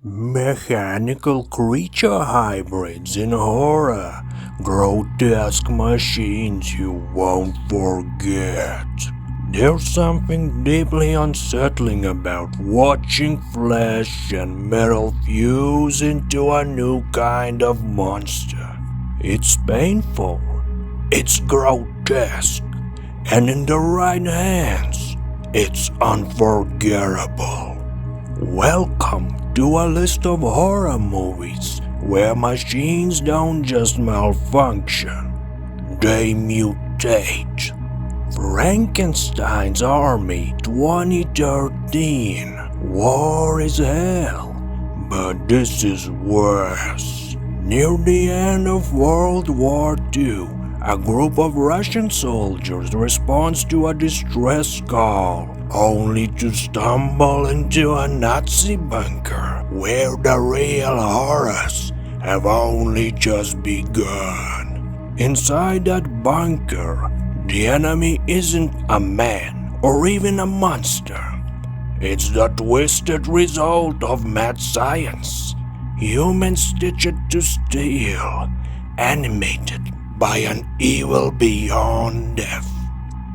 Mechanical creature hybrids in horror, grotesque machines you won't forget. There's something deeply unsettling about watching flesh and metal fuse into a new kind of monster. It's painful, it's grotesque, and in the right hands, it's unforgettable. Welcome to a list of horror movies where machines don't just malfunction, they mutate. Frankenstein's Army 2013. War is hell, but this is worse. Near the end of World War II, a group of Russian soldiers responds to a distress call, only to stumble into a Nazi bunker where the real horrors have only just begun. Inside that bunker, the enemy isn't a man or even a monster. It's the twisted result of mad science, humans stitched to steel, animated by an evil beyond death.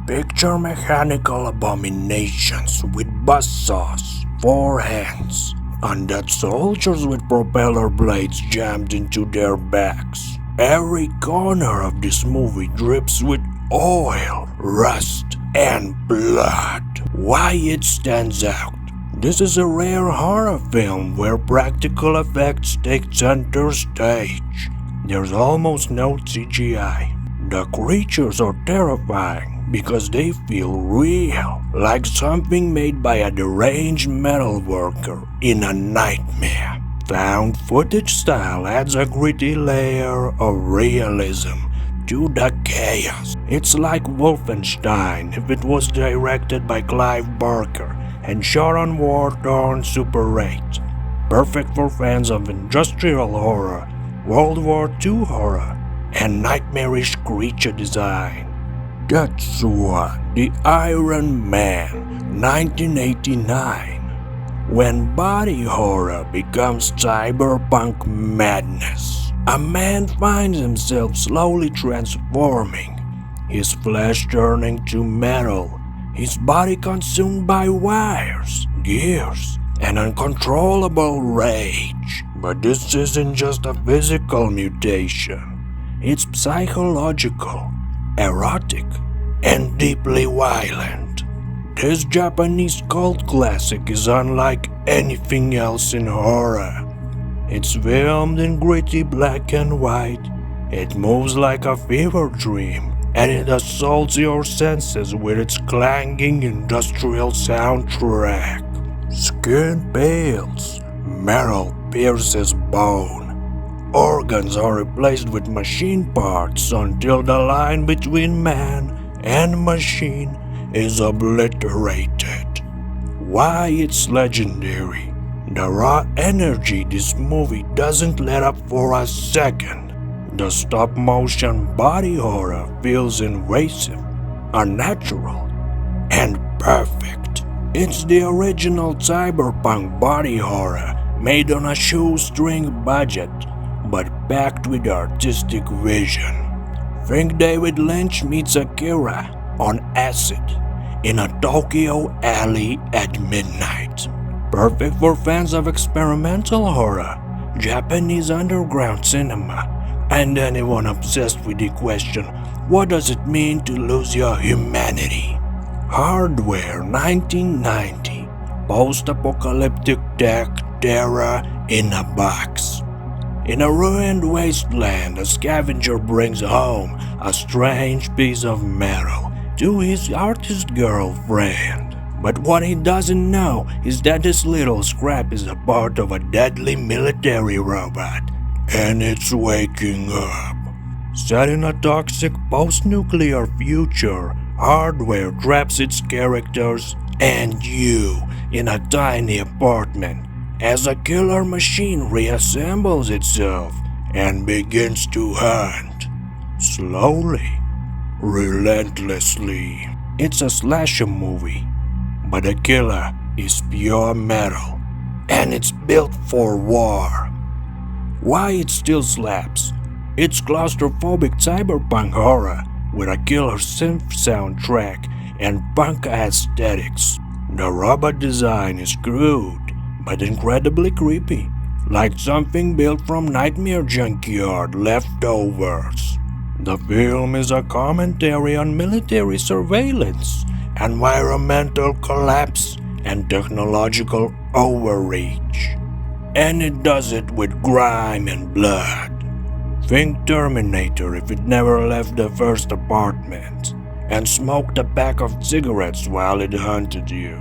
Picture mechanical abominations with buzzsaws, four hands, and that soldiers with propeller blades jammed into their backs. Every corner of this movie drips with oil, rust, and blood. Why it stands out? This is a rare horror film where practical effects take center stage. There's almost no CGI. The creatures are terrifying because they feel real, like something made by a deranged metal worker in a nightmare. Found footage style adds a gritty layer of realism to the chaos. It's like Wolfenstein if it was directed by Clive Barker and shot on war-torn Super 8. Perfect for fans of industrial horror, World War II horror, and nightmarish creature design. Tetsuo, the Iron Man, 1989. When body horror becomes cyberpunk madness, a man finds himself slowly transforming, his flesh turning to metal, his body consumed by wires, gears, and uncontrollable rage. But this isn't just a physical mutation. It's psychological, erotic, and deeply violent. This Japanese cult classic is unlike anything else in horror. It's filmed in gritty black and white, it moves like a fever dream, and it assaults your senses with its clanging industrial soundtrack. Skin peels, metal pierces bone. Organs are replaced with machine parts until the line between man and machine is obliterated. Why it's legendary? The raw energy this movie doesn't let up for a second. The stop-motion body horror feels invasive, unnatural, and perfect. It's the original cyberpunk body horror made on a shoestring budget, but packed with artistic vision. Think David Lynch meets Akira on acid in a Tokyo alley at midnight. Perfect for fans of experimental horror, Japanese underground cinema, and anyone obsessed with the question, what does it mean to lose your humanity? Hardware 1990. Post-apocalyptic tech terror in a box. In a ruined wasteland, a scavenger brings home a strange piece of metal to his artist girlfriend. But what he doesn't know is that this little scrap is a part of a deadly military robot, and it's waking up. Set in a toxic post-nuclear future, Hardware traps its characters and you in a tiny apartment as a killer machine reassembles itself and begins to hunt. Slowly, relentlessly. It's a slasher movie, but the killer is pure metal, and it's built for war. Why it still slaps? It's claustrophobic cyberpunk horror with a killer synth soundtrack and punk aesthetics. The robot design is crude, but incredibly creepy, like something built from nightmare junkyard leftovers. The film is a commentary on military surveillance, environmental collapse, and technological overreach. And it does it with grime and blood. Think Terminator if it never left the first apartment and smoked a pack of cigarettes while it hunted you.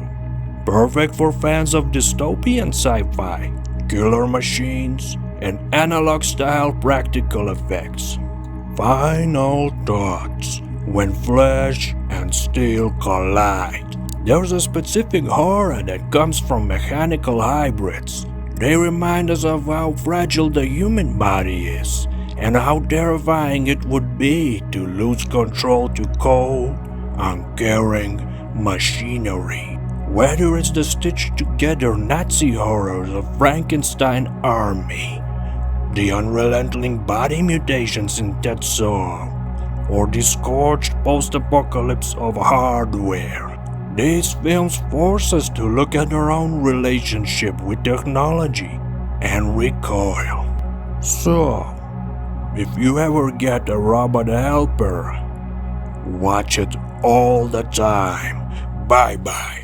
Perfect for fans of dystopian sci-fi, killer machines, and analog-style practical effects. Final thoughts. When flesh and steel collide, there's a specific horror that comes from mechanical hybrids. They remind us of how fragile the human body is, and how terrifying it would be to lose control to cold, uncaring machinery. Whether it's the stitched together Nazi horrors of Frankenstein army, the unrelenting body mutations in Tetsuo, or the scorched post-apocalypse of hardware, these films force us to look at our own relationship with technology and recoil. So, if you ever get a robot helper, watch it all the time. Bye-bye.